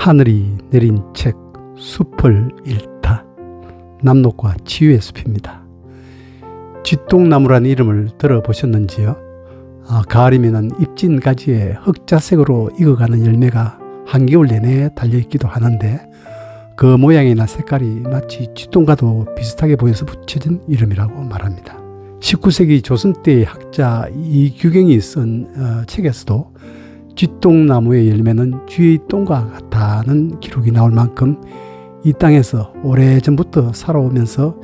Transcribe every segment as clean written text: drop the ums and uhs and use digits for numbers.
하늘이 내린 책 숲을 읽다. 남록과 치유의 숲입니다. 쥐똥나무라는 이름을 들어보셨는지요? 가을이면 잎진 가지에 흑자색으로 익어가는 열매가 한겨울 내내 달려있기도 하는데 그 모양이나 색깔이 마치 쥐똥과도 비슷하게 보여서 붙여진 이름이라고 말합니다. 19세기 조선 때의 학자 이규경이 쓴 책에서도 쥐똥나무의 열매는 쥐의 똥과 같다는 기록이 나올 만큼 이 땅에서 오래전부터 살아오면서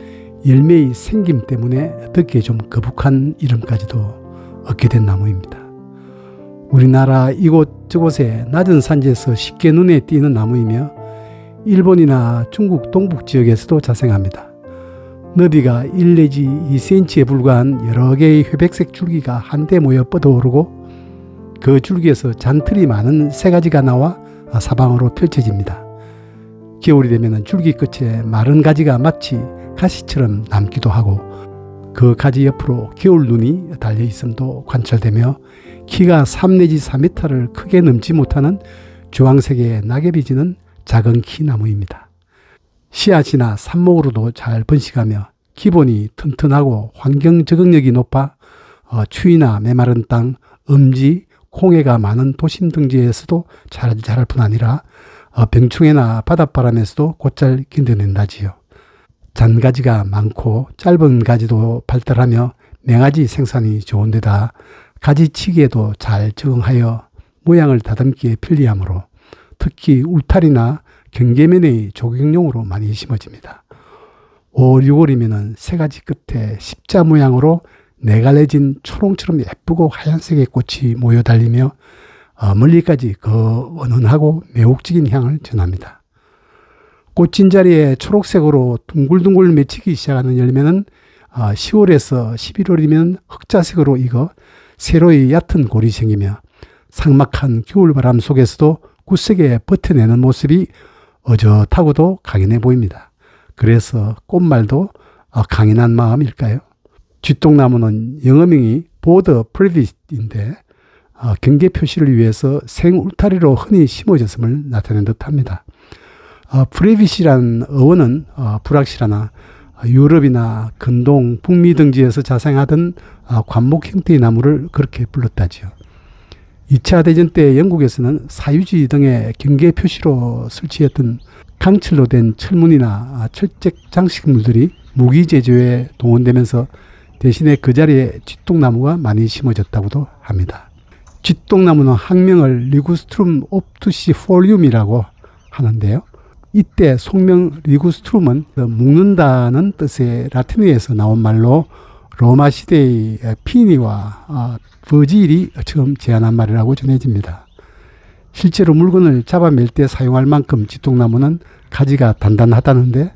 열매의 생김 때문에 듣기에 좀 거북한 이름까지도 얻게 된 나무입니다. 우리나라 이곳저곳의 낮은 산지에서 쉽게 눈에 띄는 나무이며 일본이나 중국 동북 지역에서도 자생합니다. 너비가 1 내지 2cm에 불과한 여러 개의 회백색 줄기가 한데 모여 뻗어오르고 그 줄기에서 잔틀이 많은 새 가지가 나와 사방으로 펼쳐집니다. 겨울이 되면 줄기 끝에 마른 가지가 마치 가시처럼 남기도 하고 그 가지 옆으로 겨울 눈이 달려 있음도 관찰되며 키가 3 내지 4m를 크게 넘지 못하는 주황색의 낙엽이 지는 작은 키 나무입니다. 씨앗이나 삽목으로도 잘 번식하며 기본이 튼튼하고 환경 적응력이 높아 추위나 메마른 땅, 음지, 콩해가 많은 도심 등지에서도 잘 자랄 뿐 아니라 병충해나 바닷바람에서도 곧잘 견뎌낸다지요. 잔가지가 많고 짧은 가지도 발달하며 맹아지 생산이 좋은 데다 가지치기에도 잘 적응하여 모양을 다듬기에 편리하므로 특히 울타리나 경계면의 조경용으로 많이 심어집니다. 5, 6월이면 새 가지 끝에 십자 모양으로 네갈래진 초롱처럼 예쁘고 하얀색의 꽃이 모여 달리며 멀리까지 그 은은하고 매혹적인 향을 전합니다. 꽃진 자리에 초록색으로 둥글둥글 맺히기 시작하는 열매는 10월에서 11월이면 흑자색으로 익어 세로의 얕은 골이 생기며 삭막한 겨울바람 속에서도 굳세게 버텨내는 모습이 어젓하고도 강인해 보입니다. 그래서 꽃말도 강인한 마음일까요? 쥐똥나무는 영어명이 보더 프레비스인데 경계 표시를 위해서 생울타리로 흔히 심어졌음을 나타낸 듯합니다. 프레빗이라는 어원은 불확실하나 유럽이나 근동, 북미 등지에서 자생하던 관목 형태의 나무를 그렇게 불렀다지요. 2차 대전 때 영국에서는 사유지 등의 경계 표시로 설치했던 강철로 된 철문이나 철책 장식물들이 무기 제조에 동원되면서 대신에 그 자리에 쥐똥나무가 많이 심어졌다고도 합니다. 쥐똥나무는 학명을 리구스트룸 옵투시폴리움이라고 하는데요. 이때 속명 리구스트룸은 묶는다는 뜻의 라틴어에서 나온 말로 로마 시대의 피니와 버질이 처음 제안한 말이라고 전해집니다. 실제로 물건을 잡아맬 때 사용할 만큼 쥐똥나무는 가지가 단단하다는데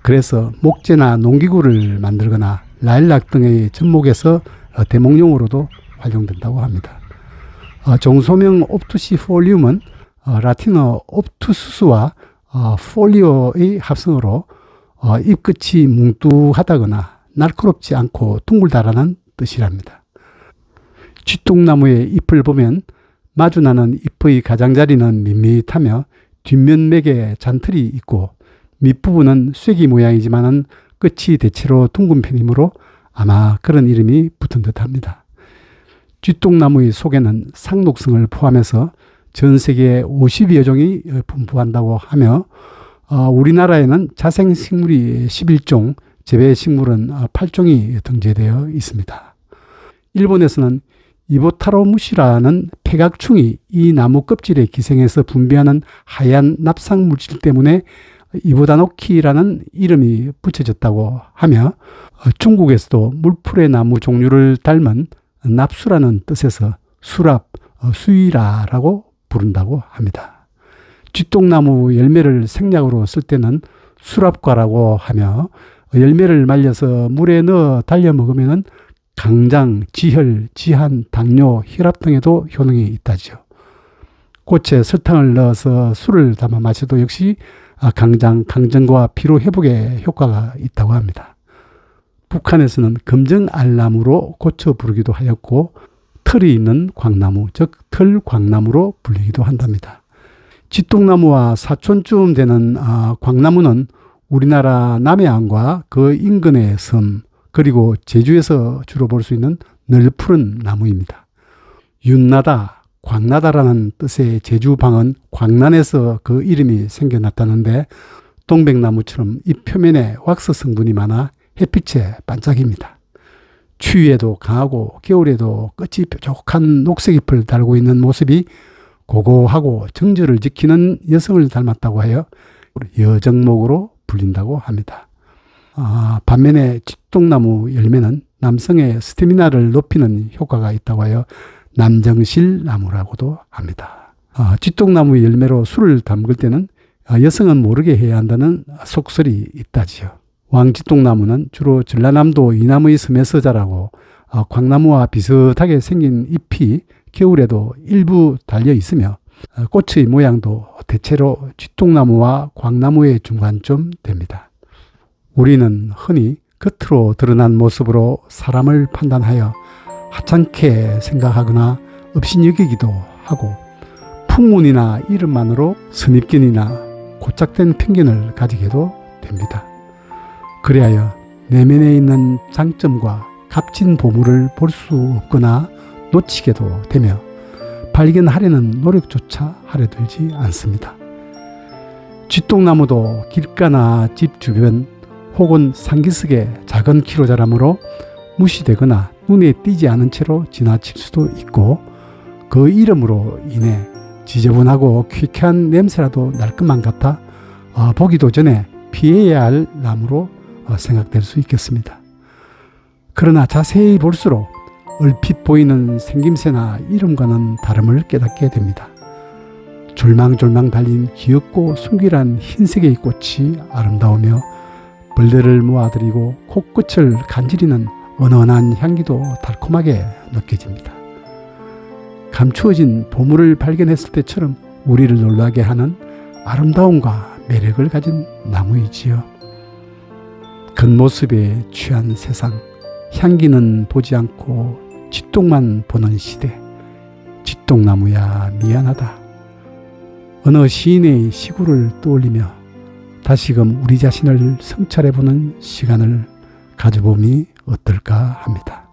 그래서 목재나 농기구를 만들거나 라일락 등의 접목에서 대목용으로도 활용된다고 합니다. 종소명 옵투시폴리움은 라틴어 옵투수스와 폴리오의 합성어로 잎끝이 뭉뚱하다거나 날카롭지 않고 둥글다라는 뜻이랍니다. 쥐똥나무의 잎을 보면 마주나는 잎의 가장자리는 밋밋하며 뒷면맥에 잔틀이 있고 밑부분은 쐐기 모양이지만은 끝이 대체로 둥근 편이므로 아마 그런 이름이 붙은 듯합니다. 쥐똥나무의 속에는 상록성을 포함해서 전 세계에 50여 종이 분포한다고 하며 우리나라에는 자생식물이 11종, 재배식물은 8종이 등재되어 있습니다. 일본에서는 이보타로무시라는 폐각충이 이 나무 껍질에 기생해서 분비하는 하얀 납상 물질 때문에 이보다노키라는 이름이 붙여졌다고 하며 중국에서도 물풀의 나무 종류를 닮은 납수라는 뜻에서 수랍, 수이라라고 부른다고 합니다. 쥐똥나무 열매를 생약으로 쓸 때는 수랍과라고 하며 열매를 말려서 물에 넣어 달여 먹으면 강장, 지혈, 지한, 당뇨, 혈압 등에도 효능이 있다죠. 꽃에 설탕을 넣어서 술을 담아 마셔도 역시 강장, 강정과 피로 회복에 효과가 있다고 합니다. 북한에서는 금정알나무로 고쳐 부르기도 하였고 털이 있는 광나무, 즉 털광나무로 불리기도 한답니다. 쥐똥나무와 사촌쯤 되는 광나무는 우리나라 남해안과 그 인근의 섬 그리고 제주에서 주로 볼 수 있는 널푸른 나무입니다. 윤나다, 광나다라는 뜻의 제주방은 광난에서 그 이름이 생겨났다는데 동백나무처럼 잎 표면에 왁스 성분이 많아 햇빛에 반짝입니다. 추위에도 강하고 겨울에도 끝이 뾰족한 녹색 잎을 달고 있는 모습이 고고하고 정절을 지키는 여성을 닮았다고 하여 여정목으로 불린다고 합니다. 반면에 쥐똥나무 열매는 남성의 스태미나를 높이는 효과가 있다고 하여 남정실나무라고도 합니다. 쥐똥나무 열매로 술을 담글 때는 여성은 모르게 해야 한다는 속설이 있다지요. 왕쥐똥나무는 주로 전라남도 이남의 섬에서 자라고 광나무와 비슷하게 생긴 잎이 겨울에도 일부 달려 있으며 꽃의 모양도 대체로 쥐똥나무와 광나무의 중간쯤 됩니다. 우리는 흔히 겉으로 드러난 모습으로 사람을 판단하여 하찮게 생각하거나 업신여기기도 하고 풍문이나 이름만으로 선입견이나 고착된 편견을 가지게도 됩니다. 그리하여 내면에 있는 장점과 값진 보물을 볼 수 없거나 놓치게도 되며 발견하려는 노력조차 하려 들지 않습니다. 쥐똥나무도 길가나 집 주변 혹은 상기슭에 작은 키로 자라므로 무시되거나 눈에 띄지 않은 채로 지나칠 수도 있고 그 이름으로 인해 지저분하고 퀴퀴한 냄새라도 날 것만 같아 보기도 전에 피해야 할 나무로 생각될 수 있겠습니다. 그러나 자세히 볼수록 얼핏 보이는 생김새나 이름과는 다름을 깨닫게 됩니다. 졸망졸망 달린 귀엽고 순결한 흰색의 꽃이 아름다우며 벌레를 모아들이고 코끝을 간지리는 은은한 향기도 달콤하게 느껴집니다. 감추어진 보물을 발견했을 때처럼 우리를 놀라게 하는 아름다움과 매력을 가진 나무이지요. 겉모습에 취한 세상, 향기는 보지 않고 쥐똥만 보는 시대. 쥐똥나무야 미안하다. 어느 시인의 시구를 떠올리며 다시금 우리 자신을 성찰해보는 시간을 가져보니 어떨까 합니다.